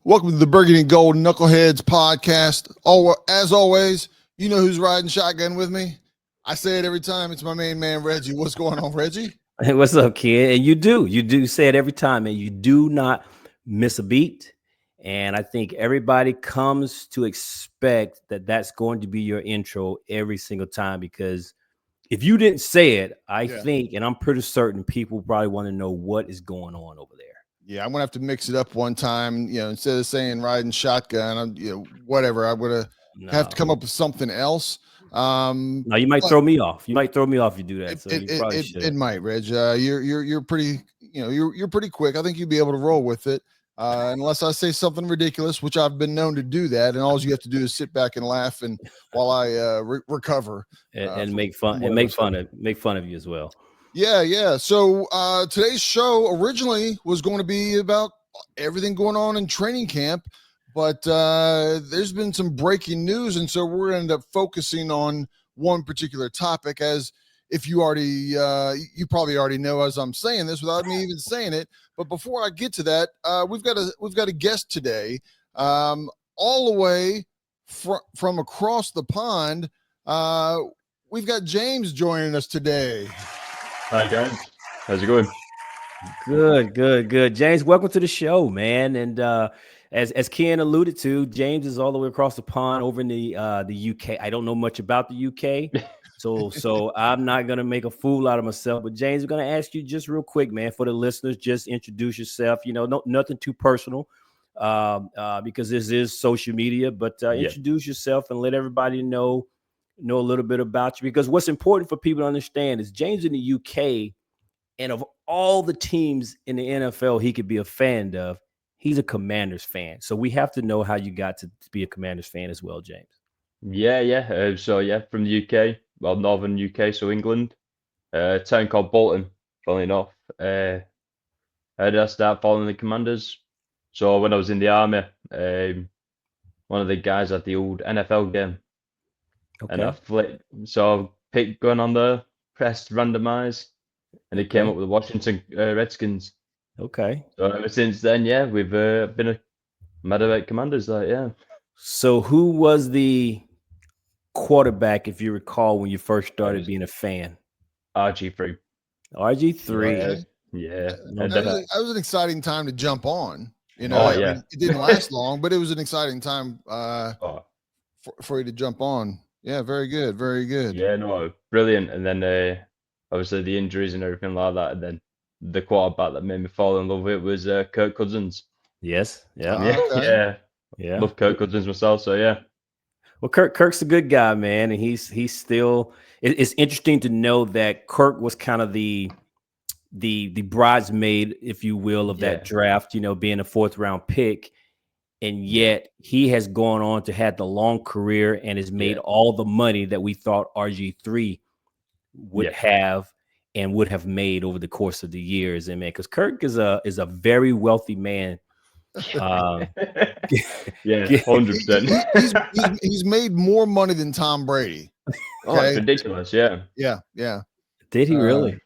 Welcome to the Burgundy and Gold Knuckleheads podcast. As always, you know who's riding shotgun with me. I say it every time. It's my main man, Reggie. What's going on, Reggie? Hey, what's up, kid? And you do say it every time, and you do not miss a beat. And I think everybody comes to expect that that's going to be your intro every single time, because if you didn't say it, I think, and I'm pretty certain people probably want to know what is going on over there. Yeah, I'm gonna have to mix it up one time. Instead of saying riding shotgun, whatever. I'm gonna have to come up with something else. No, you might throw me off. You might throw me off if you do that. So you probably should. It might, Reg. You're pretty. You're pretty quick. I think you'd be able to roll with it. Unless I say something ridiculous, which I've been known to do that, and all you have to do is sit back and laugh, and while I recover and make fun of you as well. Yeah. So today's show originally was going to be about everything going on in training camp, but there's been some breaking news, and so we're going to end up focusing on one particular topic. As if you probably already know as I'm saying this without me even saying it. But before I get to that, we've got a guest today, all the way from across the pond. We've got James joining us today. Hi guys, how's it going? Good. James, welcome to the show, man. And as Ken alluded to, James is all the way across the pond over in the UK. I don't know much about the UK, so I'm not gonna make a fool out of myself. But James, I'm gonna ask you just real quick, man, for the listeners, just introduce yourself. Nothing too personal, because this is social media. But introduce yourself and let everybody know a little bit about you, because what's important for people to understand is James in the UK, and of all the teams in the NFL he could be a fan of, he's a Commanders fan. So we have to know how you got to be a Commanders fan as well, James. Yeah. So from the UK, well, northern UK, so England, a town called Bolton. Funnily enough, how did I start following the Commanders? So when I was in the army, one of the guys at the old NFL game. Okay. And I flipped, so I picked going on there, pressed randomize, and it came up with the Washington Redskins. Okay. So ever since then, we've been a Meadowbank Commanders. So who was the quarterback, if you recall, when you first started being a fan? RG3. RG3. Yeah. That was an exciting time to jump on. I mean, it didn't last long, but it was an exciting time for you to jump on. Yeah, very good. Yeah, no, brilliant. And then obviously the injuries and everything like that, and then the quarterback that made me fall in love with it was Kirk Cousins. Yes. Yeah. Love Kirk Cousins myself. So yeah. Well, Kirk's a good guy, man, and he's still. It's interesting to know that Kirk was kind of the bridesmaid, if you will, of that draft. Being a 4th round pick. And yet he has gone on to have the long career and has made all the money that we thought RG3 would have and would have made over the course of the years. And man, because Kirk is a very wealthy man. 100%. He's made more money than Tom Brady. Oh, it's ridiculous. Yeah. Did he really?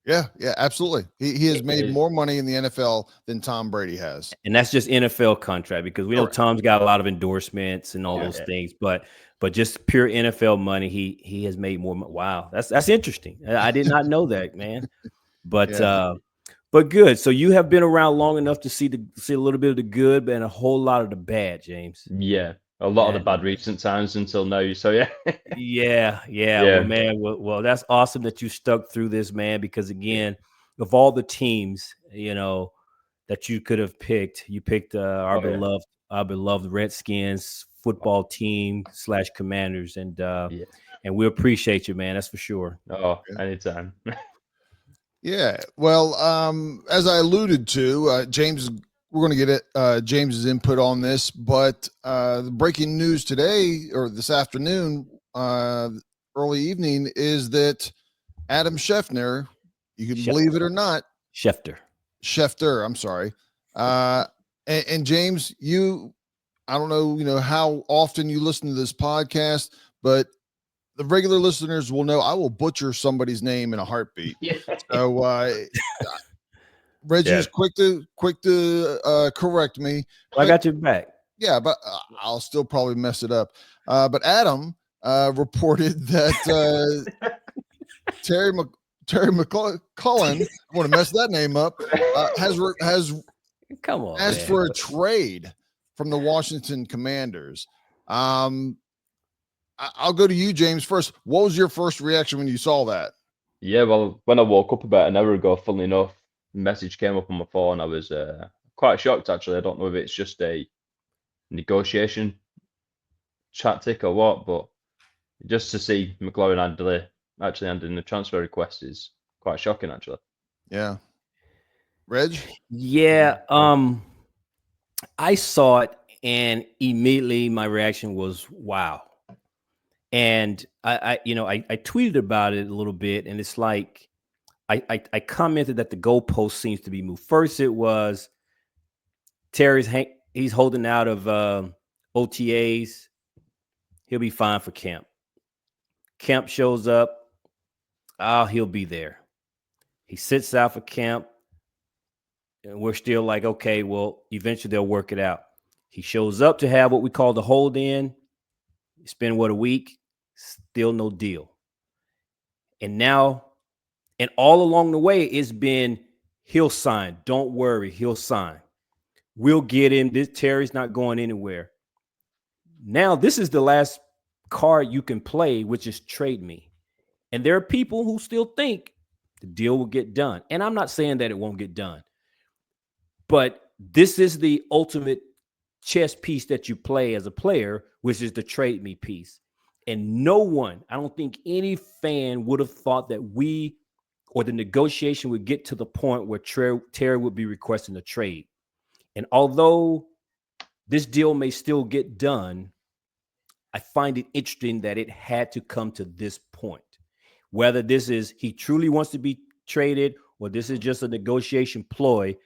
Yeah, absolutely. He has made more money in the NFL than Tom Brady has. And that's just NFL contract, because we know Tom's got a lot of endorsements and all those things, but just pure NFL money, he has made more. Wow, that's interesting. I did not know that, man. But good. So you have been around long enough to see a little bit of the good and a whole lot of the bad, James. Yeah. A lot of the bad recent times until now. So yeah. Well, man, well, that's awesome that you stuck through this, man. Because again, of all the teams, that you could have picked, you picked our beloved Redskins football team / Commanders, and we appreciate you, man. That's for sure. Oh, anytime. Yeah. Well, as I alluded to, James. We're going to get James's input on this, but the breaking news today or this afternoon, early evening, is that Adam Schefter, you can believe it or not, Schefter, I'm sorry. And James, I don't know, how often you listen to this podcast, but the regular listeners will know I will butcher somebody's name in a heartbeat. So Reggie's quick to correct me. I got your back. Yeah, but I'll still probably mess it up. But Adam reported that Terry McLaurin, I want to mess that name up, has Come on, asked man. for a trade from the Washington Commanders. I'll go to you, James, first. What was your first reaction when you saw that? Yeah, well, when I woke up about an hour ago, funnily enough, a message came up on my phone. I was quite shocked, actually. I don't know if it's just a negotiation tactic or what, but just to see McLaurin actually handing the transfer request is quite shocking, actually. Yeah. Reg? Yeah, I saw it and immediately my reaction was wow. And I tweeted about it a little bit, and it's like I commented that the goalpost seems to be moved. First, it was he's holding out of OTAs. He'll be fine for camp. Camp shows up. He'll be there. He sits out for camp, and we're still like, okay, well, eventually they'll work it out. He shows up to have what we call the hold in. Spend a week, still no deal. And now, and all along the way, it's been he'll sign. Don't worry, he'll sign. We'll get him. This Terry's not going anywhere. Now, this is the last card you can play, which is trade me. And there are people who still think the deal will get done. And I'm not saying that it won't get done. But this is the ultimate chess piece that you play as a player, which is the trade me piece. And no one, I don't think any fan would have thought that we or the negotiation would get to the point where Terry would be requesting a trade. And although this deal may still get done, I find it interesting that it had to come to this point. Whether this is he truly wants to be traded or this is just a negotiation ploy,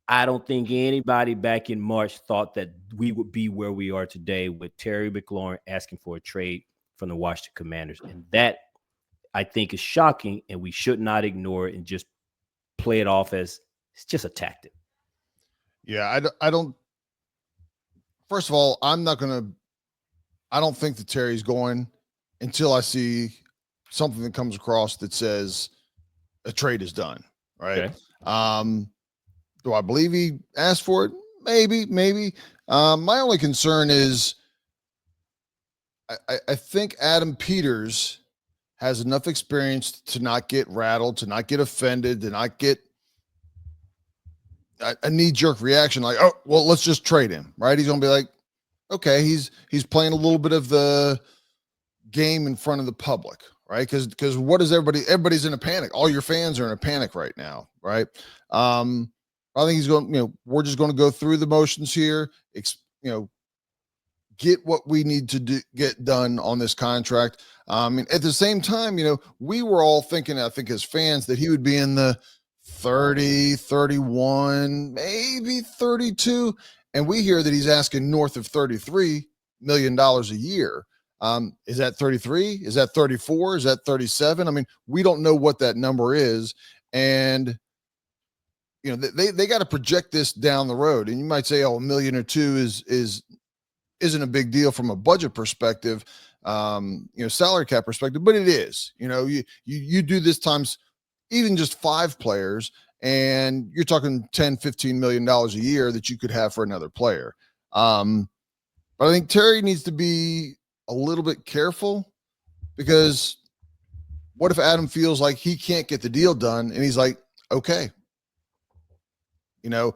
I don't think anybody back in March thought that we would be where we are today with Terry McLaurin asking for a trade from the Washington Commanders. And that, I think, is shocking, and we should not ignore it and just play it off as it's just a tactic. Yeah, I don't. First of all, I don't think that Terry's going until I see something that comes across that says a trade is done. Right. Okay. Do I believe he asked for it? Maybe. My only concern is I think Adam Peters has enough experience to not get rattled, to not get offended, to not get a knee-jerk reaction like, oh, well, let's just trade him, right? He's going to be like, okay, he's playing a little bit of the game in front of the public, right? Because what is everybody's in a panic. All your fans are in a panic right now, right? I think he's going, we're just going to go through the motions here, get what we need to get done on this contract. And at the same time, we were all thinking, I think as fans, that he would be in the 30, 31, maybe 32. And we hear that he's asking north of $33 million a year. Is that 33? Is that 34? Is that 37? I mean, we don't know what that number is. And they got to project this down the road, and you might say, "Oh, $1 million or $2 million isn't a big deal from a budget perspective, salary cap perspective, but it is. You do this times even just 5 players, and you're talking $10-15 million a year that you could have for another player. But I think Terry needs to be a little bit careful, because what if Adam feels like he can't get the deal done, and he's like, okay. I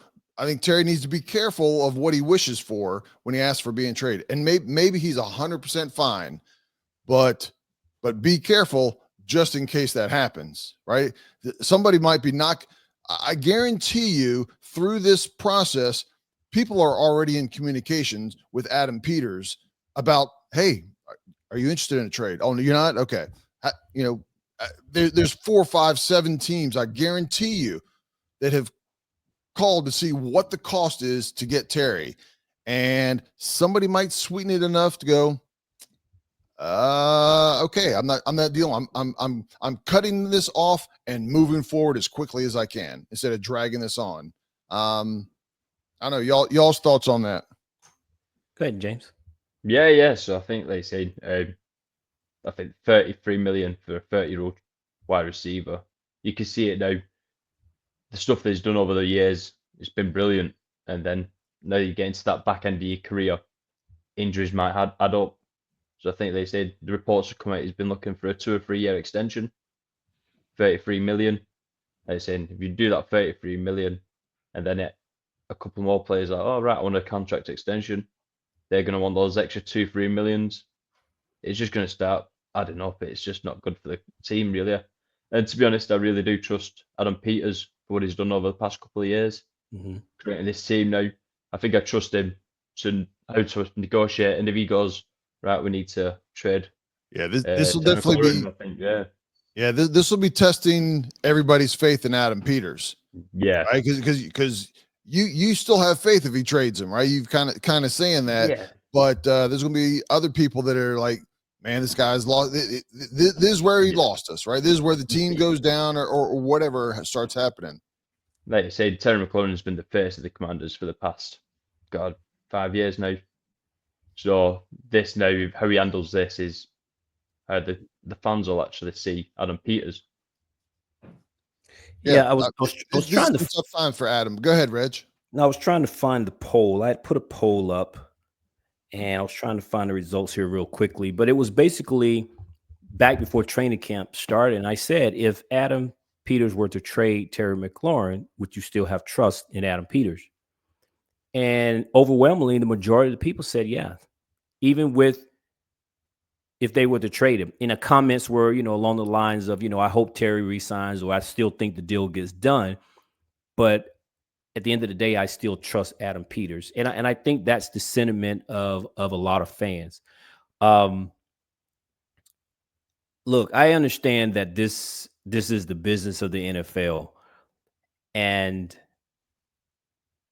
think Terry needs to be careful of what he wishes for when he asks for being traded. And maybe he's 100% fine, but be careful just in case that happens, right? Somebody might be I guarantee you through this process, people are already in communications with Adam Peters about, hey, are you interested in a trade? Oh, you're not? Okay. There's 4, 5, 7 teams, I guarantee you, that have called to see what the cost is to get Terry, and somebody might sweeten it enough to go, Okay, I'm not dealing. I'm cutting this off and moving forward as quickly as I can instead of dragging this on. I know y'all's thoughts on that. Go ahead, James. Yeah. So I think they said, I think 33 million for a 30-year-old wide receiver. You can see it now. The stuff that he's done over the years, it's been brilliant. And then now you get into that back end of your career, injuries might add up. So I think they said the reports have come out. He's been looking for a 2 or 3 year extension, 33 million. They're saying if you do that 33 million, and then a couple more players are, oh right, I want a contract extension. They're going to want those extra 2-3 millions. It's just going to start adding up. It's just not good for the team, really. And to be honest, I really do trust Adam Peters for what he's done over the past couple of years, creating this team now. I think I trust him to how to negotiate. And if he goes, right, we need to trade. Yeah, this will Terry definitely McLaurin, be. I think, yeah. Yeah, this will be testing everybody's faith in Adam Peters, Yeah. right? Because you still have faith if he trades him, right? You've kind of saying that, Yeah. but there's going to be other people that are like, man, this guy's lost. This is where he lost us, right? This is where the team goes down or whatever starts happening. Like I said, Terry McLaurin has been the face of the Commanders for the past, 5 years now. So this now, how he handles this is how the fans will actually see Adam Peters. Yeah, I was trying to. It's a tough time for Adam. Go ahead, Reg. No, I was trying to find the poll. I had put a poll up, and I was trying to find the results here real quickly. But it was basically back before training camp started, and I said, if Adam Peters were to trade Terry McLaurin, would you still have trust in Adam Peters? And overwhelmingly, the majority of the people said, yeah. Even with if they were to trade him, in the comments were, along the lines of, I hope Terry resigns, or I still think the deal gets done. But at the end of the day, I still trust Adam Peters. And I think that's the sentiment of a lot of fans. Look, I understand that this is the business of the NFL.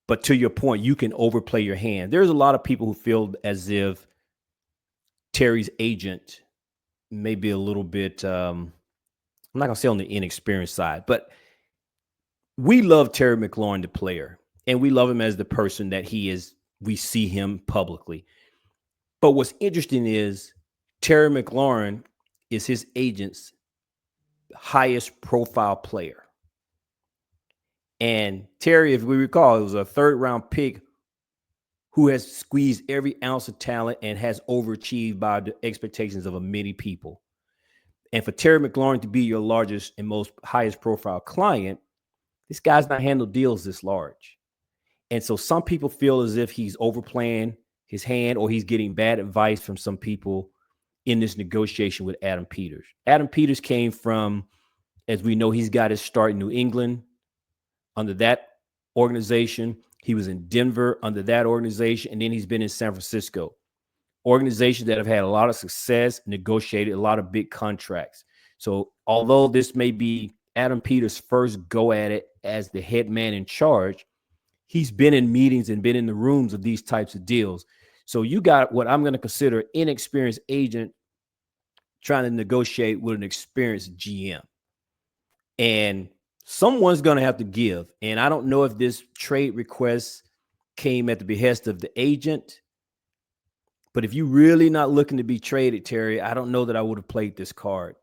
But to your point, you can overplay your hand. There's a lot of people who feel as if Terry's agent may be a little bit, I'm not going to say on the inexperienced side, but we love Terry McLaurin, the player, and we love him as the person that he is. We see him publicly. But what's interesting is Terry McLaurin is his agent's highest profile player. And Terry, if we recall, it was a 3rd round pick who has squeezed every ounce of talent and has overachieved by the expectations of many people. And for Terry McLaurin to be your largest and most highest profile client, this guy's not handled deals this large. And so some people feel as if he's overplaying his hand, or he's getting bad advice from some people in this negotiation with Adam Peters. Adam Peters came from, as we know, he's got his start in New England under that organization. He was in Denver under that organization, and then he's been in San Francisco. Organizations that have had a lot of success, negotiated a lot of big contracts. So although this may be Adam Peters' first go at it as the head man in charge, he's been in meetings and been in the rooms of these types of deals. So you got what I'm going to consider inexperienced agent trying to negotiate with an experienced GM. And someone's going to have to give. And I don't know if this trade request came at the behest of the agent. But if you're really not looking to be traded, Terry, I don't know that I would have played this card.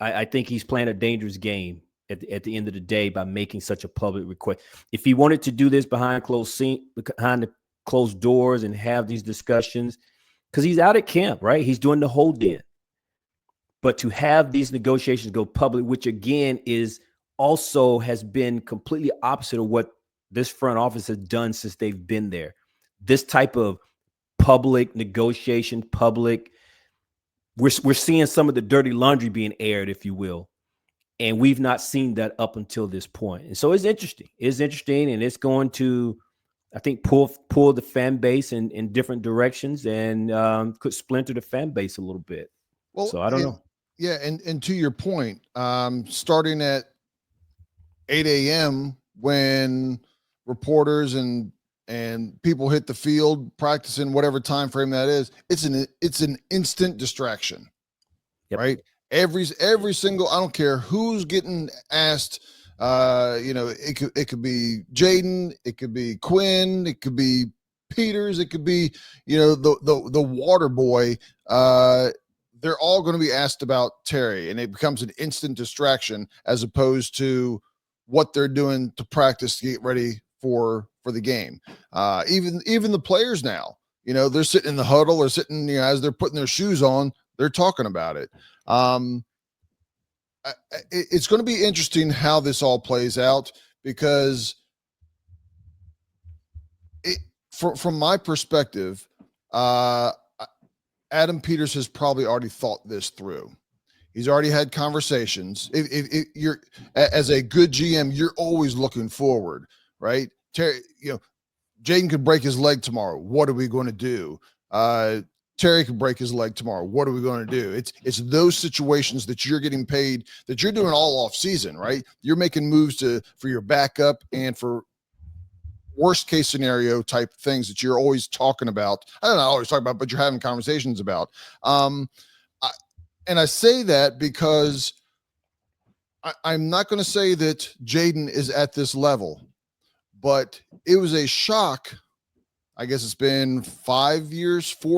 I think he's playing a dangerous game at the end of the day by making such a public request. If he wanted to do this behind the closed doors and have these discussions, because he's out at camp, right? He's doing the hold in. But to have these negotiations go public, which again has been completely opposite of what this front office has done since they've been there. This type of public negotiation, we're seeing some of the dirty laundry being aired, if you will. And we've not seen that up until this point. And so it's interesting. And it's going to, I think, pull the fan base in different directions, and could splinter the fan base a little bit. Well, so I don't know. Yeah, and to your point, starting at 8 a.m. when reporters and and people hit the field practicing whatever time frame that is, it's an instant distraction. Yep. Right? Every single, I don't care who's getting asked. It could be Jaden, it could be Quinn, it could be Peters, it could be the water boy. They're all going to be asked about Terry, and it becomes an instant distraction as opposed to what they're doing to practice to get ready for the game. Even the players now, they're sitting in the huddle, they're sitting, as they're putting their shoes on, they're talking about it. It's going to be interesting how this all plays out, because from my perspective, Adam Peters has probably already thought this through. He's already had conversations. If you're, as a good GM, you're always looking forward, right? Terry, Jaden could break his leg tomorrow. What are we going to do? Terry could break his leg tomorrow. What are we going to do? It's those situations that you're getting paid, that you're doing all off season, right? You're making moves for your backup and for worst case scenario type things that you're always talking about. I don't know, always talking about, but you're having conversations about. And I say that because I'm not going to say that Jaden is at this level, but it was a shock. I guess it's been 4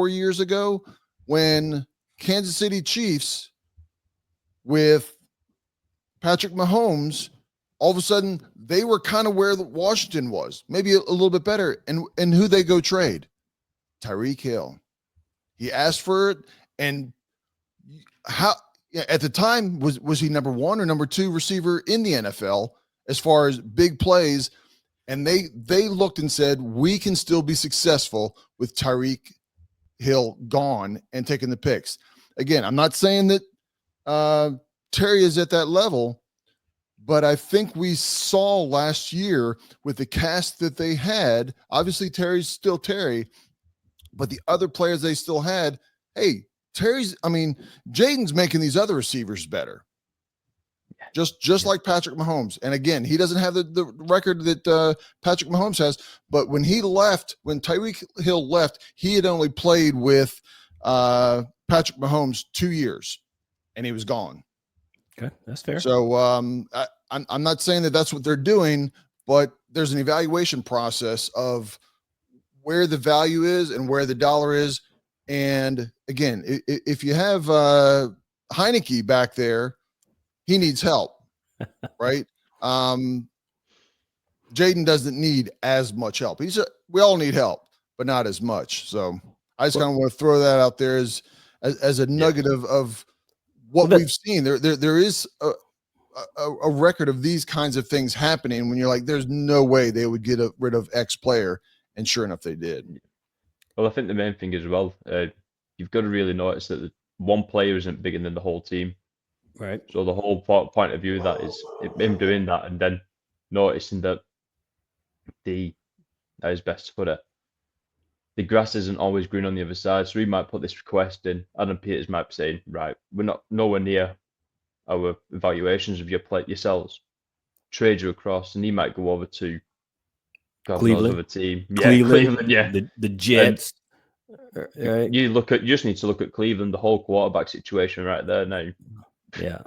years ago, when Kansas City Chiefs with Patrick Mahomes, all of a sudden they were kind of where Washington was, maybe a little bit better. And who they go trade? Tyreek Hill. He asked for it. And how, at the time, was he number 1 or number 2 receiver in the NFL as far as big plays? And they looked and said, we can still be successful with Tyreek Hill gone and taking the picks. Again, I'm not saying that Terry is at that level, but I think we saw last year with the cast that they had, obviously Terry's still Terry, but the other players they still had, hey, Jaden's making these other receivers better. Just like Patrick Mahomes. And again, he doesn't have the record that Patrick Mahomes has, but when Tyreek Hill left, he had only played with Patrick Mahomes 2 years, and he was gone. Okay, that's fair. So I'm not saying that that's what they're doing, but there's an evaluation process of where the value is and where the dollar is. And again, if you have Heineke back there, he needs help, right? Jaden doesn't need as much help. We all need help, but not as much. So I just kind of want to throw that out there as a nugget of what we've seen. There is a record of these kinds of things happening when you're like, there's no way they would get rid of X player, and sure enough, they did. Well, I think the main thing as well, you've got to really notice that the one player isn't bigger than the whole team. Right. So the whole point of view of that is him doing that, and then noticing that that is best to put it, the grass isn't always green on the other side. So he might put this request in. Adam Peters might be saying, right, we're not nowhere near our evaluations of yourselves. Trade you across, and he might go over to Cleveland, knows, team. Yeah, Cleveland, yeah. The Jets. Right. You just need to look at Cleveland, the whole quarterback situation right there now. Yeah,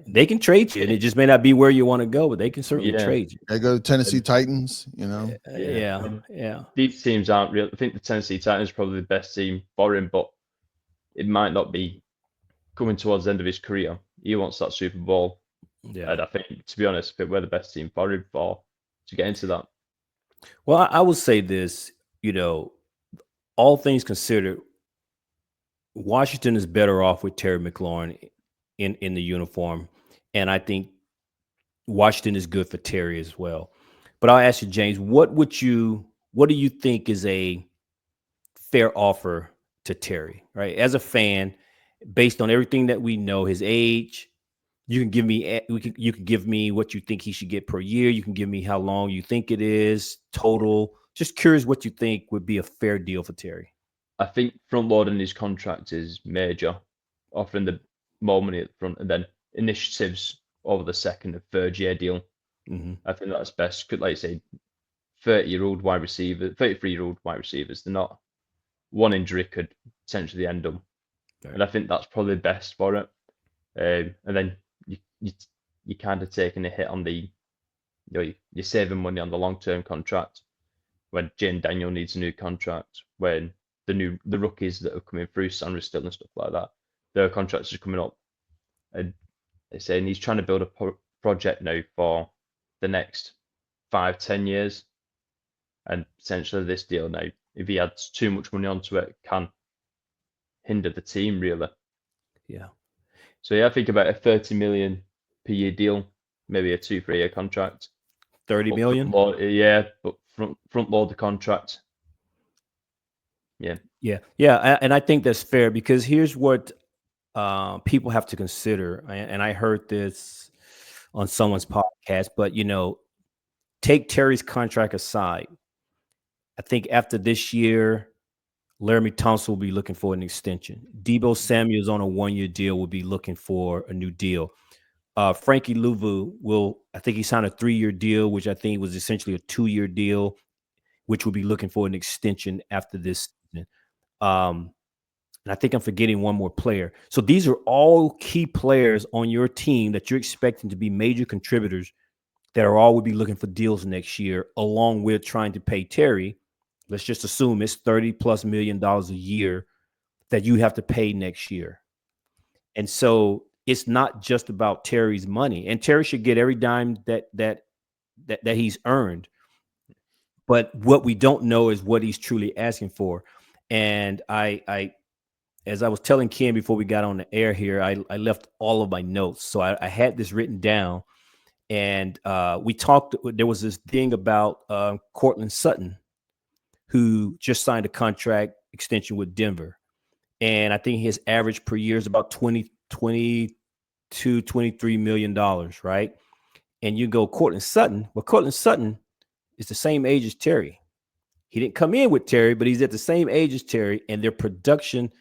they can trade you, and it just may not be where you want to go, but they can certainly trade you. They go to Tennessee Titans, Yeah. These teams aren't real. I think the Tennessee Titans are probably the best team for him, but it might not be coming towards the end of his career. He wants that Super Bowl. Yeah. And I think, to be honest, we're the best team for him to get into that. Well, I will say this, all things considered, Washington is better off with Terry McLaurin in the uniform. And I think Washington is good for Terry as well. But I'll ask you, James, what do you think is a fair offer to Terry, right? As a fan, based on everything that we know, his age, you can give me what you think he should get per year. You can give me how long you think it is total. Just curious what you think would be a fair deal for Terry. I think front loading his contract is major, offering the more money at the front, and then initiatives over the second and third year deal. Mm-hmm. I think that's best. Could, like you say, 30-year-old wide receiver, 33-year-old wide receivers. They're not, one injury could potentially end them. Right. And I think that's probably best for it. And then you kind of taking a hit on the, you're saving money on the long-term contract when Jane Daniel needs a new contract, when the rookies that are coming through, Sandra Still and stuff like that, their contracts are coming up. And they're saying he's trying to build a project now for the next 5-10 years. And potentially this deal now, if he adds too much money onto it, can hinder the team really. Yeah. So yeah, I think about a 30 million per year deal, maybe a 2-3 year contract. 30 million. But front load the contract. Yeah. And I think that's fair, because here's what people have to consider. And I heard this on someone's podcast, but take Terry's contract aside. I think after this year, Laramie Thompson will be looking for an extension. Deebo Samuel's on a 1-year deal, will be looking for a new deal. Frankie Louvu I think he signed a 3-year deal, which I think was essentially a 2-year deal, which will be looking for an extension after this season. And I think I'm forgetting one more player. So these are all key players on your team that you're expecting to be major contributors that are all would be looking for deals next year, along with trying to pay Terry. Let's just assume it's $30+ million a year that you have to pay next year. And so it's not just about Terry's money, and Terry should get every dime that he's earned. But what we don't know is what he's truly asking for. And I as I was telling Ken before we got on the air here, I left all of my notes. So I had this written down, and we talked. There was this thing about Cortland Sutton, who just signed a contract extension with Denver. And I think his average per year is about $22, $23 million, right? And you go Cortland Sutton. Well, Cortland Sutton is the same age as Terry. He didn't come in with Terry, but he's at the same age as Terry, and their production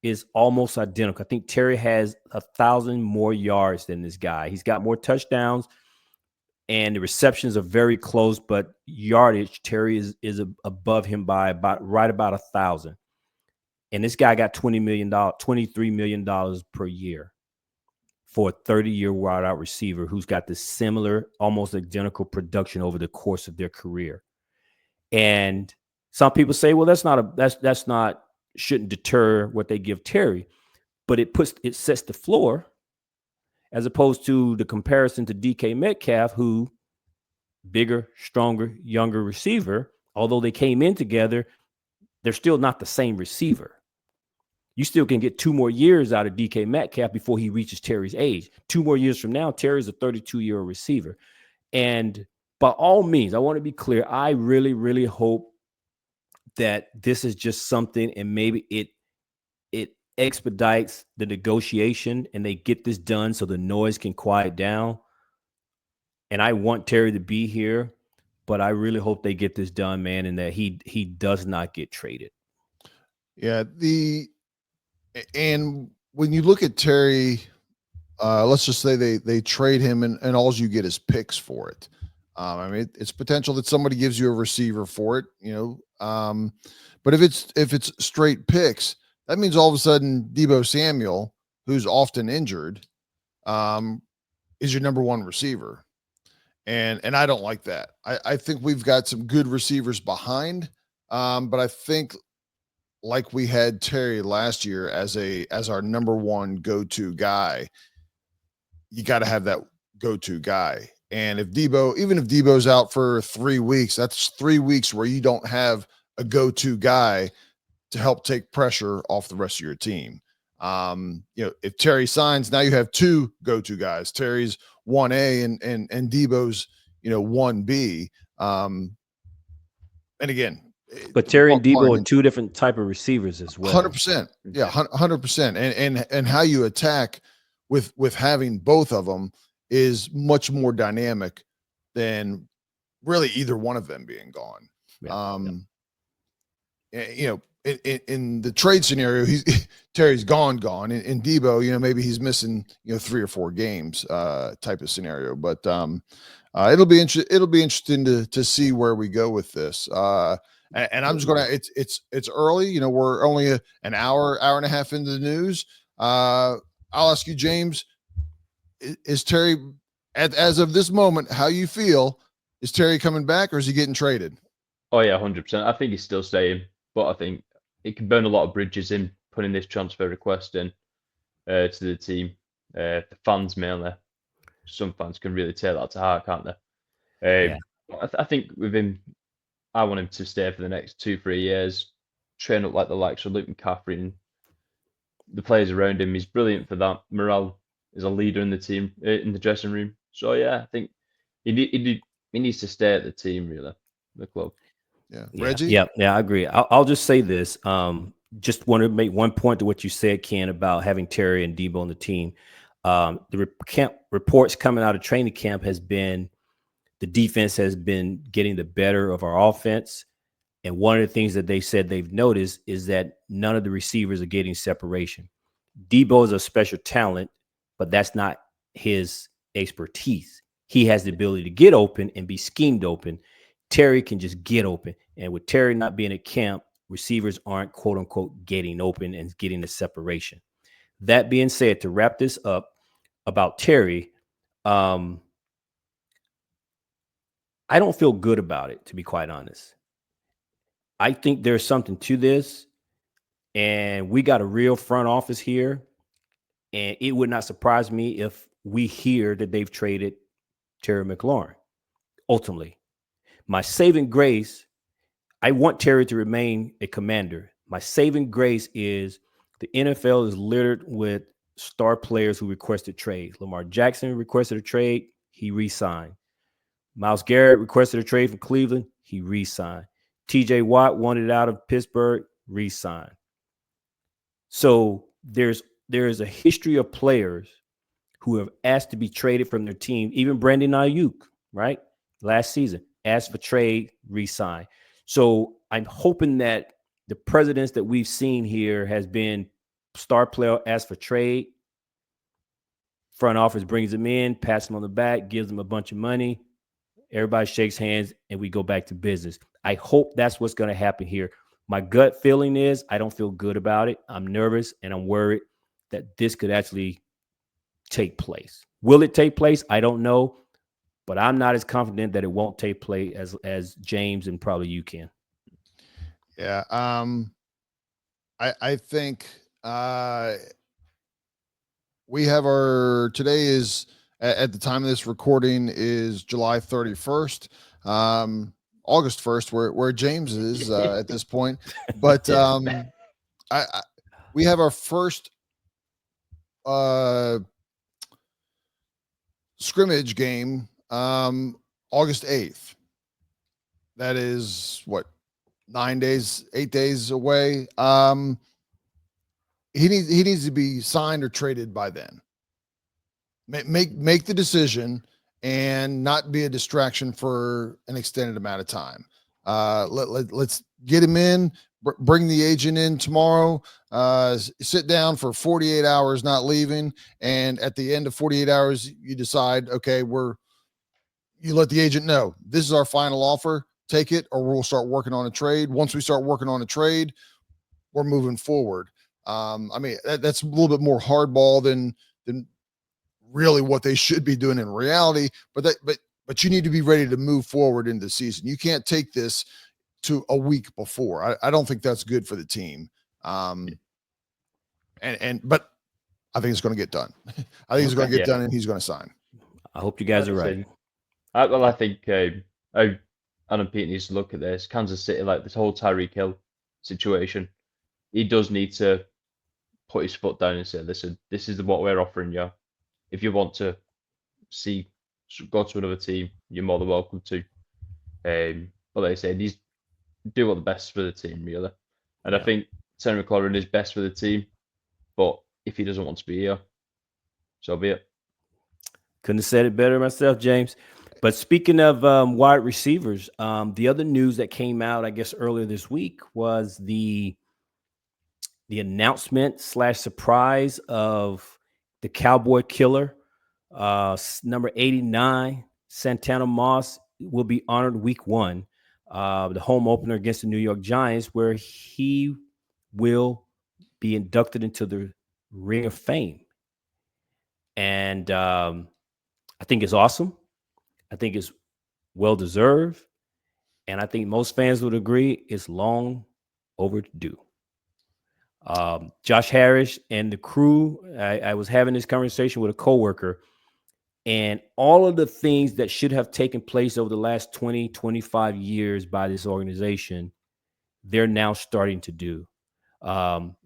is almost identical. I think Terry has 1,000 more yards than this guy. He's got more touchdowns, and the receptions are very close, but yardage, Terry is above him by about 1,000. And this guy got $23 million per year for a 30-year wide-out receiver who's got this similar, almost identical production over the course of their career. And some people say, well, that's not shouldn't deter what they give Terry, but it sets the floor, as opposed to the comparison to DK Metcalf, who bigger, stronger, younger receiver. Although they came in together, they're still not the same receiver. You still can get 2 more years out of DK Metcalf before he reaches Terry's age. 2 more years from now, Terry's a 32-year-old receiver. And by all means, I want to be clear, I really, really hope that this is just something, and maybe it expedites the negotiation and they get this done so the noise can quiet down. And I want Terry to be here, but I really hope they get this done, man, and that he does not get traded. Yeah, and when you look at Terry, let's just say they trade him and all you get is picks for it. I mean, it's potential that somebody gives you a receiver for it, but if it's straight picks, that means all of a sudden Deebo Samuel, who's often injured, is your number 1 receiver. And I don't like that. I think we've got some good receivers behind, but I think, like we had Terry last year as our number 1 go-to guy, you got to have that go-to guy. And even if Deebo's out for 3 weeks, that's 3 weeks where you don't have a go-to guy to help take pressure off the rest of your team. If Terry signs, now you have 2 go-to guys. Terry's 1A and Deebo's, 1B. And again, but Terry and Deebo are 2 different type of receivers as well. 100%. Yeah, 100%. And how you attack with having both of them is much more dynamic than really either one of them being gone. In the trade scenario, Terry's gone. In Deebo, maybe he's missing, 3 or 4 games, type of scenario. But It'll be interesting to see where we go with this. And I'm just gonna it's early. You know, we're only an hour and a half into the news. I'll ask you, James, is Terry as of this moment, how you feel? Is Terry coming back or is he getting traded? Oh yeah, 100%. I think he's still staying, but I think it can burn a lot of bridges in putting this transfer request in to the team. The fans mainly, some fans can really take that to heart, can't they? Yeah. I think with him, I want him to stay for the next 2-3 years, train up like the likes of Luke McCaffrey and the players around him. He's brilliant for that. Morale is a leader in the team, in the dressing room. So yeah, I think he needs to stay at the team, really, the club. Yeah, Yeah, Reggie. yeah, I agree. I'll just say this. Just want to make one point to what you said, Ken, about having Terry and Debo on the team. Camp reports coming out of training camp has been the defense has been getting the better of our offense. And one of the things that they said they've noticed is that none of the receivers are getting separation. Debo is a special talent, but that's not his expertise. He has the ability to get open and be schemed open. Terry can just get open. And with Terry not being at camp, receivers aren't, quote unquote, getting open and getting the separation. That being said, to wrap this up about Terry, I don't feel good about it, to be quite honest. I think there's something to this, and we got a real front office here. And it would not surprise me if we hear that they've traded Terry McLaurin. Ultimately, my saving grace, I want Terry to remain a Commander. My saving grace is the NFL is littered with star players who requested trades. Lamar Jackson requested a trade. He re-signed. Myles Garrett requested a trade from Cleveland. He re-signed. TJ Watt wanted out of Pittsburgh. Re-signed. So there's a history of players who have asked to be traded from their team. Even Brandon Ayuk, right? Last season, asked for trade, re-sign. So I'm hoping that the presidents that we've seen here has been star player asked for trade. Front office brings him in, passes him on the back, gives him a bunch of money. Everybody shakes hands and we go back to business. I hope that's what's going to happen here. My gut feeling is I don't feel good about it. I'm nervous and I'm worried that this could actually take place. Will it take place? I don't know, but I'm not as confident that it won't take place as James and probably you can. Yeah. I think we have today is at the time of this recording is July 31st. August 1st, where James is at this point. But we have our first scrimmage game August 8th. That is what, 8 days away. He needs to be signed or traded by then. Make the decision and not be a distraction for an extended amount of time. Let's get him in, bring the agent in tomorrow, sit down for 48 hours, not leaving. And at the end of 48 hours, you decide, okay, you let the agent know this is our final offer, take it, or we'll start working on a trade. Once we start working on a trade, we're moving forward. I mean, that's a little bit more hardball than really what they should be doing in reality, but you need to be ready to move forward in the season. You can't take this to a week before. I don't think that's good for the team. But I think it's going to get done. I think it's going to get done and he's going to sign. I hope you guys are right. I think Adam Pete needs to look at this. Kansas City, like this whole Tyreek Hill situation, he does need to put his foot down and say, listen, this is what we're offering you. If you want to go to another team, you're more than welcome to. But like I said, he's do what the best for the team, really. And I think Terry McLaurin is best for the team. But if he doesn't want to be here, so be it. Couldn't have said it better myself, James. But speaking of wide receivers, the other news that came out, I guess, earlier this week was the announcement / surprise of the Cowboy Killer, number 89, Santana Moss will be honored week 1, the home opener against the New York Giants, where he will be inducted into the Ring of Fame. And I think it's awesome. I think it's well-deserved. And I think most fans would agree it's long overdue. Josh Harris and the crew, I was having this conversation with a coworker, and all of the things that should have taken place over the last 20, 25 years by this organization, they're now starting to do.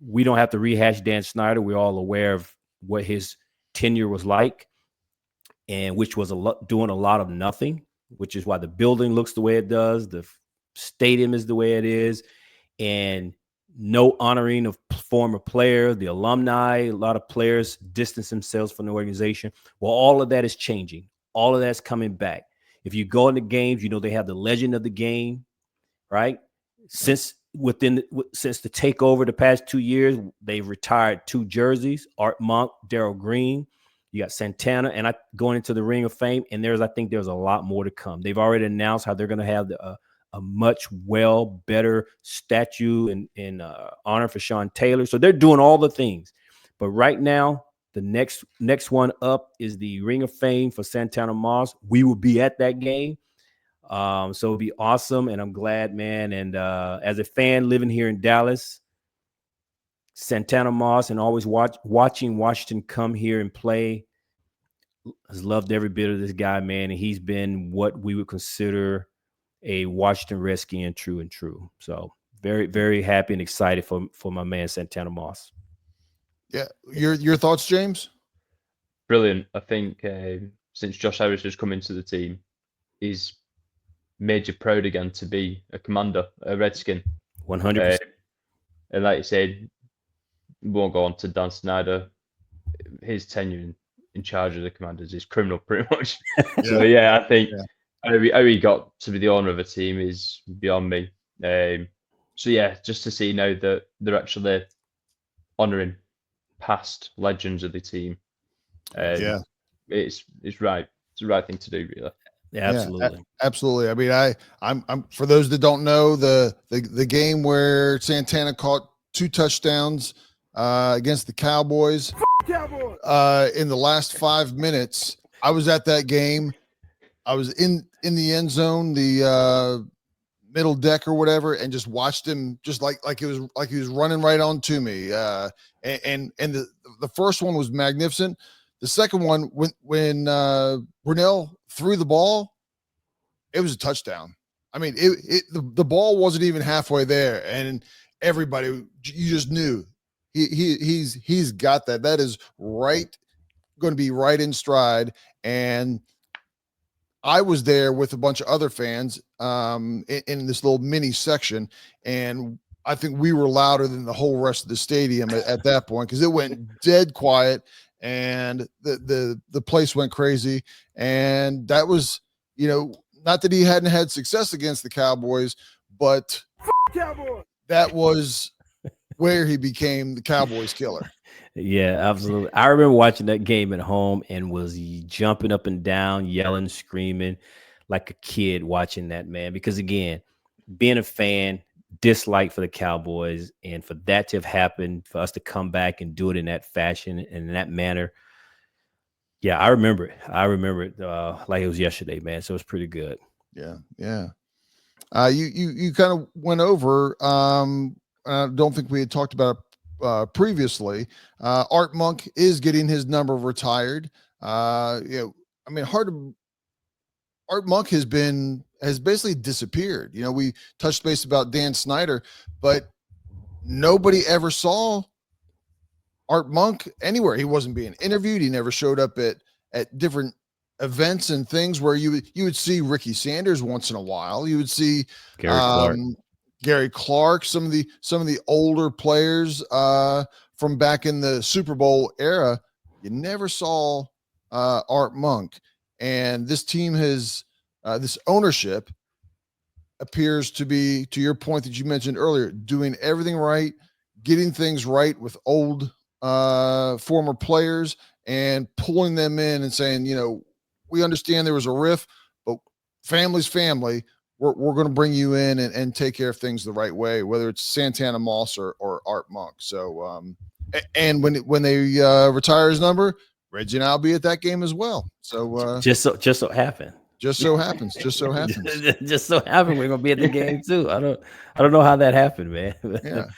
We don't have to rehash Dan Snyder. We're all aware of what his tenure was like, and which was doing a lot of nothing, which is why the building looks the way it does. The stadium is the way it is, and no honoring of former players, the alumni. A lot of players distance themselves from the organization. Well, all of that is changing. All of that's coming back. If you go into games, they have the legend of the game, right? Since the takeover the past 2 years, they've retired 2 jerseys: Art Monk, Darryl Green. You got Santana, and going into the Ring of Fame. And I think there's a lot more to come. They've already announced how they're going to have a much better statue in honor for Sean Taylor. So they're doing all the things. But right now, the next one up is the Ring of Fame for Santana Moss. We will be at that game. So it'll be awesome. And I'm glad, man. And as a fan living here in Dallas, Santana Moss, and always watching Washington come here and play, has loved every bit of this guy, man. And he's been what we would consider a Washington Redskin true and true. So very, very happy and excited for my man Santana Moss. Yeah. Your thoughts, James? Brilliant. I think since Josh Harris has come into the team, he's made you proud again to be a Commander, a Redskin. 100%. And like you said, we won't go on to Dan Snyder. His tenure in charge of the Commanders is criminal, pretty much. Yeah. So yeah, I think how he got to be the owner of a team is beyond me. So yeah, just to see now that they're actually honouring past legends of the team. It's right. It's the right thing to do, really. Yeah, absolutely. Yeah, absolutely. I mean, I'm for those that don't know, the game where Santana caught 2 touchdowns against the Cowboys in the last 5 minutes. I was at that game. I was in the end zone, the middle deck or whatever, and just watched him just like he was running right on to me. And the first one was magnificent. The second one, when Brunell threw the ball, it was a touchdown. I mean, the ball wasn't even halfway there, and everybody, you just knew he's got that. That is right, going to be right in stride. And I was there with a bunch of other fans in this little mini section, and I think we were louder than the whole rest of the stadium at that point, because it went dead quiet and the place went crazy. And that was, not that he hadn't had success against the Cowboys, but that was where he became the Cowboys killer. Yeah, absolutely. I remember watching that game at home and was jumping up and down, yelling, screaming like a kid watching that, man. Because again, being a fan, dislike for the Cowboys, and for that to have happened, for us to come back and do it in that fashion and in that manner. Yeah, I remember it. Like it was yesterday, man. So it's pretty good. Yeah. Yeah. You kind of went over, I don't think we had talked about it previously. Art Monk is getting his number retired. Art Monk has basically disappeared. We touched base about Dan Snyder, but nobody ever saw Art Monk anywhere. He wasn't being interviewed. He never showed up at different events and things where you would see Ricky Sanders once in a while. You would see Gary Clark, some of the older players from back in the Super Bowl era. You never saw Art Monk, and this team has this ownership appears to be, to your point that you mentioned earlier, doing everything right, getting things right with old former players and pulling them in and saying, we understand there was a riff, but family's family. We're going to bring you in and take care of things the right way, whether it's Santana Moss or Art Monk. So, and when they retire his number, Reggie and I'll be at that game as well. So just so happen. Just so happens. Just so happens. Just so happen we're gonna be at the game too. I don't know how that happened, man.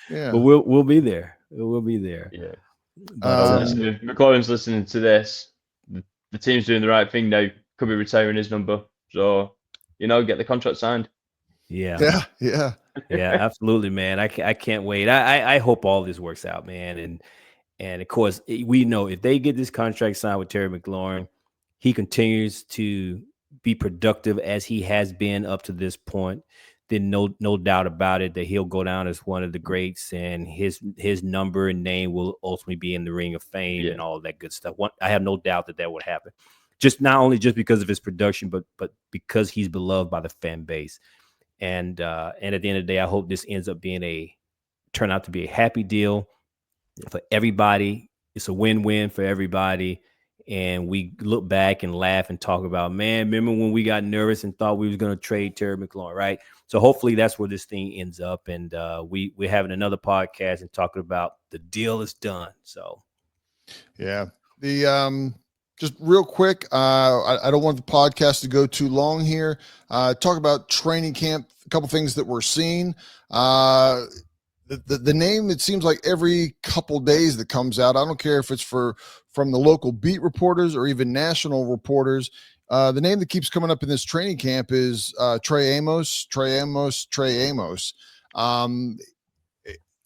Yeah. But we'll be there. We'll be there. Yeah. But, if McLaurin's listening to this, the team's doing the right thing now. Could be retiring his number. So, get the contract signed. Yeah, absolutely, man. I can't wait. I hope all this works out, man. And of course, we know if they get this contract signed with Terry McLaurin, he continues to be productive as he has been up to this point, then no doubt about it that he'll go down as one of the greats, and his number and name will ultimately be in the Ring of Fame and all of that good stuff. I have no doubt that would happen. Just not only just because of his production, but because he's beloved by the fan base. And at the end of the day, I hope this ends up turn out to be a happy deal for everybody. It's a win-win for everybody. And we look back and laugh and talk about, man, remember when we got nervous and thought we was going to trade Terry McLaurin, right? So hopefully that's where this thing ends up. And we're having another podcast and talking about the deal is done. So, yeah, just real quick, I don't want the podcast to go too long here. Talk about training camp, a couple things that we're seeing. The name, it seems like every couple days that comes out, I don't care if it's from the local beat reporters or even national reporters. The name that keeps coming up in this training camp is Trey Amos.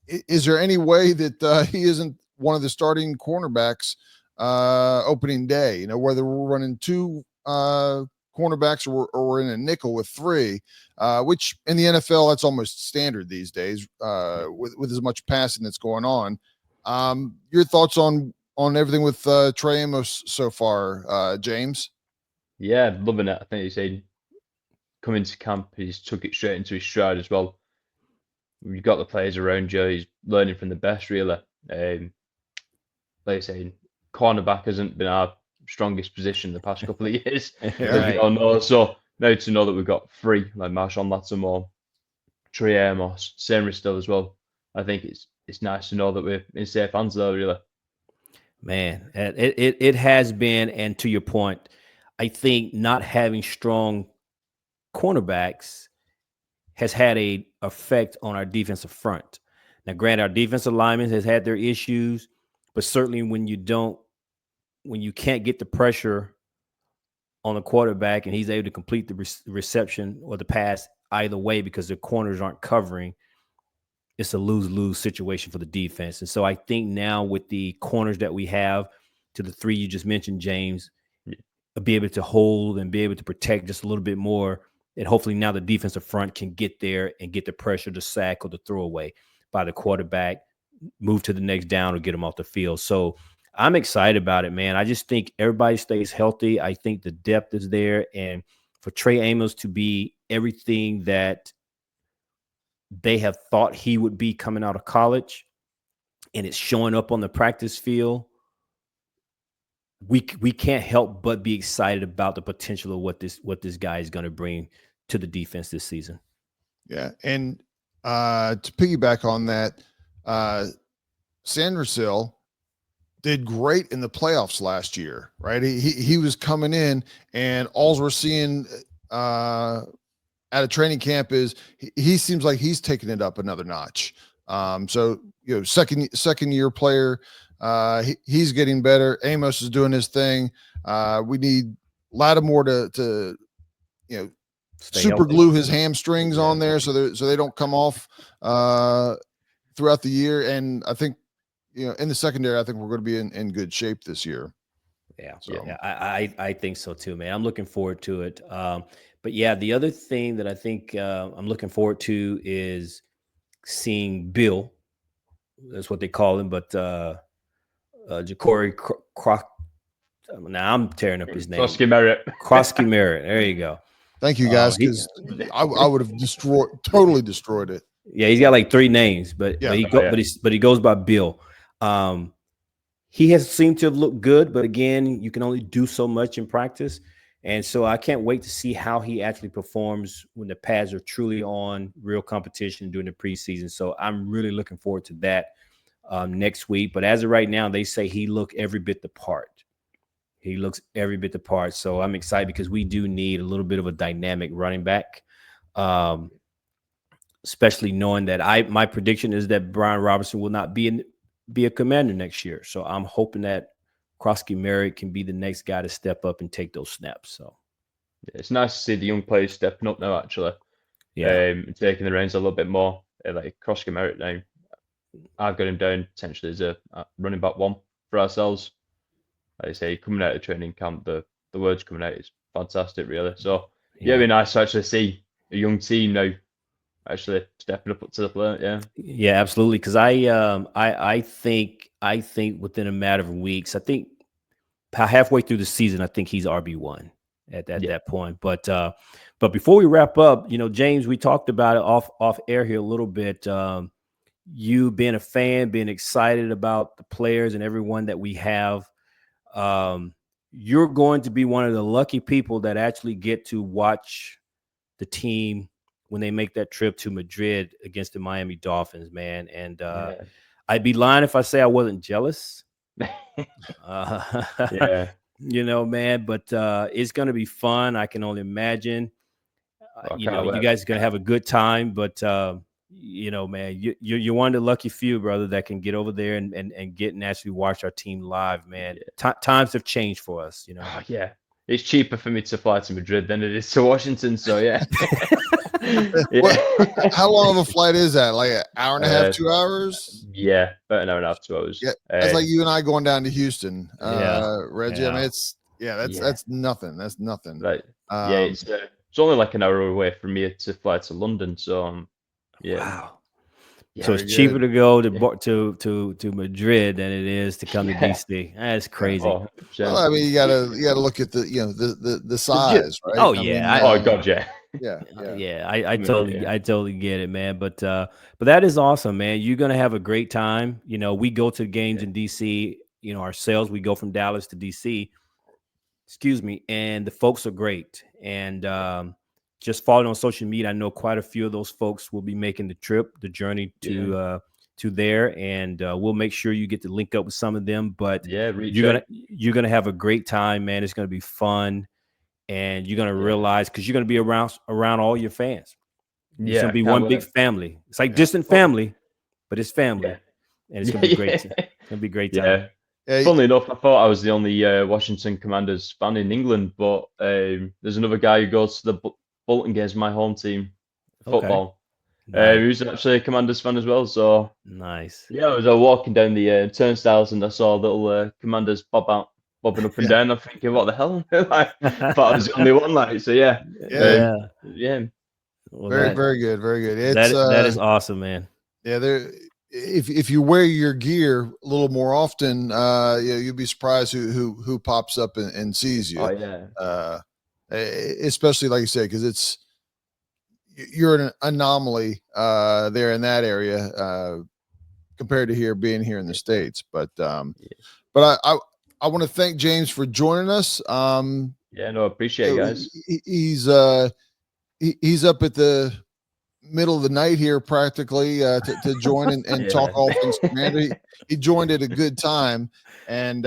Is there any way that he isn't one of the starting cornerbacks opening day? Whether we're running two cornerbacks or we're in a nickel with three, which in the NFL, that's almost standard these days with as much passing that's going on. Your thoughts on everything with Trey Amos so far, James? Yeah, loving it. I think he's coming to camp, he's took it straight into his stride as well. You've got the players around you, he's learning from the best, really. Like I say, cornerback hasn't been our strongest position the past couple of years, as we all know. So now to know that we've got three, like Marshawn Lattimore, Trey Amos, Senra still as well, I think it's nice to know that we're in safe hands there, really. Man, it has been, and to your point, I think not having strong cornerbacks has had a effect on our defensive front. Now, granted, our defensive linemen has had their issues, but certainly when you can't get the pressure on the quarterback and he's able to complete the reception or the pass either way because the corners aren't covering, it's a lose-lose situation for the defense. And so I think now with the corners that we have, to the three you just mentioned, James, be able to hold and be able to protect just a little bit more. And hopefully now the defensive front can get there and get the pressure, the sack or the throwaway by the quarterback, move to the next down or get them off the field. So I'm excited about it, man. I just think everybody stays healthy. I think the depth is there. And for Trey Amos to be everything that they have thought he would be coming out of college, and it's showing up on the practice field, we can't help but be excited about the potential of what this guy is going to bring to the defense this season. Yeah, and to piggyback on that, Sandersill did great in the playoffs last year, right? He was coming in, and all we're seeing at a training camp is he seems like he's taking it up another notch. So second year player, he's getting better. Amos is doing his thing. We need Lattimore to super glue his hamstrings on there so they don't come off throughout the year. And I think in the secondary, I think we're going to be in good shape this year. Yeah, so. Yeah, I think so too, man. I'm looking forward to it. But yeah, the other thing that I think I'm looking forward to is seeing Bill. That's what they call him, but Ja'Cory now I'm tearing up his name. Krosky Merritt. There you go. Thank you, guys, because I would have totally destroyed it. Yeah, he's got like three names, but he goes by Bill. He has seemed to have looked good, but again, you can only do so much in practice. And so I can't wait to see how he actually performs when the pads are truly on real competition during the preseason. So I'm really looking forward to that next week. But as of right now, they say he looked every bit the part. He looks every bit the part. So I'm excited because we do need a little bit of a dynamic running back, especially knowing that my prediction is that Brian Robinson will not be a Commander next year. So I'm hoping that Krosky Merritt can be the next guy to step up and take those snaps. So it's nice to see the young players stepping up now, actually. Yeah. Taking the reins a little bit more. Like Krosky Merritt now, I've got him down potentially as a running back one for ourselves. Like I say, coming out of training camp, the words coming out is fantastic, really. So yeah, it'd be nice to actually see a young team now actually stepping up to the plate. Yeah, absolutely. Because I think within a matter of weeks, I think halfway through the season, I think he's RB1 at that point. But before we wrap up, James, we talked about it off air here a little bit. You being a fan, being excited about the players and everyone that we have. You're going to be one of the lucky people that actually get to watch the team when they make that trip to Madrid against the Miami Dolphins, man. And I'd be lying if I say I wasn't jealous. Yeah. Man, but it's going to be fun. I can only imagine. You guys are going to have a good time, but man, you're one of the lucky few, brother, that can get over there and get and actually watch our team live, man. Times have changed for us, Oh, yeah. It's cheaper for me to fly to Madrid than it is to Washington, so yeah. How long of a flight is that? Like an hour and a half, 2 hours? Yeah, about an hour and a half, 2 hours. Yeah, that's like you and I going down to Houston, Reggie. Yeah. I mean, that's nothing. That's nothing. Right. It's only like an hour away from me to fly to London, so yeah. Wow. So it's cheaper to go to Madrid than it is to come to DC. That's crazy. Well, I mean, you gotta look at the size, right? Oh yeah. Oh god, yeah. I totally get it, man. But that is awesome, man. You're gonna have a great time. We go to games in DC. Ourselves, we go from Dallas to DC. Excuse me, and the folks are great. And just following on social media, I know quite a few of those folks will be making the journey to there, and we'll make sure you get to link up with some of them. But you're gonna have a great time, man. It's gonna be fun, and you're gonna realize because you're gonna be around all your fans. It's gonna be one big family. It's like distant family, but it's family, and it's gonna be great. It's gonna be a great time. Funnily enough, I thought I was the only Washington Commanders fan in England, but there's another guy who goes to the Bolton games, my home team, football. Nice. Who's actually a Commanders fan as well. So nice. Yeah, I was walking down the turnstiles and I saw little Commanders bobbing up and down. I'm thinking, what the hell? Thought I was the only one. Well, very good, very good. That is awesome, man. Yeah, if you wear your gear a little more often, you'll be surprised who pops up and sees you. Oh yeah. Especially like you said, because you're an anomaly there in that area compared to being here in the States. But I want to thank James for joining us. Appreciate it, guys. He's up at the middle of the night here practically to join and talk all things Commander. He joined at a good time. And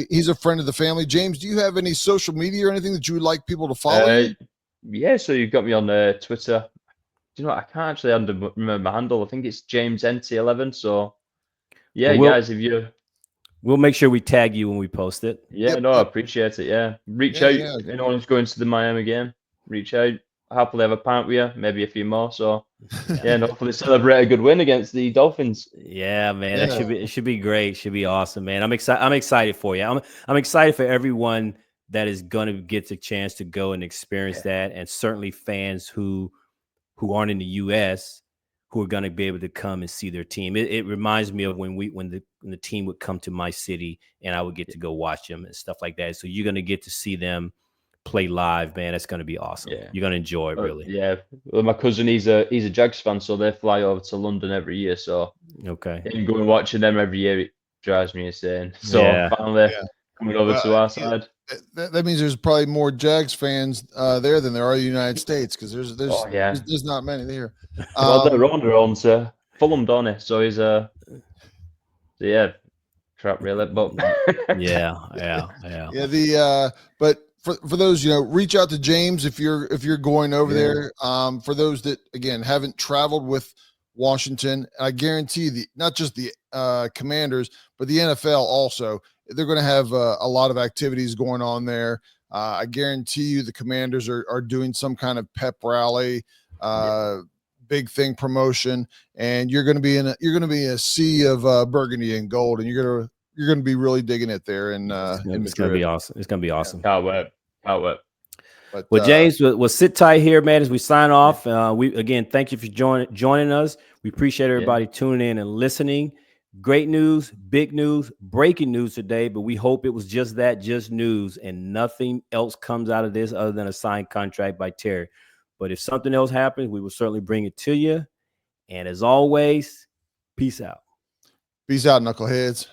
he's a friend of the family. James, do you have any social media or anything that you would like people to follow? So you've got me on Twitter. Do you know what? I can't actually remember my handle. I think it's JamesNT11. So guys, if you, we'll make sure we tag you when we post it. I appreciate it. Yeah, reach out. If anyone who's going to the Miami game, reach out. Happily have a pint with you, maybe a few more. So and hopefully celebrate a good win against the Dolphins. Yeah, man, it should be great. Should be awesome, man. I'm excited for you. I'm excited for everyone that is gonna get the chance to go and experience that, and certainly fans who aren't in the U.S. who are gonna be able to come and see their team. It reminds me of when the team would come to my city and I would get to go watch them and stuff like that. So you're gonna get to see them play live, man. That's going to be awesome. You're going to enjoy it, really. Well, my cousin, he's a Jags fan, so they fly over to London every year. So and going watching them every year, it drives me insane. So finally coming over to our side. That means there's probably more Jags fans there than there are in the United States, because Oh yeah. there's not many there. Well, they're on to Fulham, don't they? So he's so yeah, trap really, but Yeah. But for those, reach out to James if you're going over Yeah. there. For those that again haven't traveled with Washington, I guarantee not just the Commanders, but the NFL also, they're going to have a lot of activities going on there. I guarantee you the Commanders are doing some kind of pep rally, big thing promotion, and you're going to be in a sea of burgundy and gold, and you're going to be really digging it there in It's going to be awesome. It's going to be awesome. Can't wait. But, well, James, we'll sit tight here, man, as we sign off. We again thank you for joining us. We appreciate everybody tuning in and listening. Great news, big news, breaking news today, but we hope it was just news, and nothing else comes out of this other than a signed contract by Terry. But if something else happens, we will certainly bring it to you. And as always, peace out. Peace out, knuckleheads.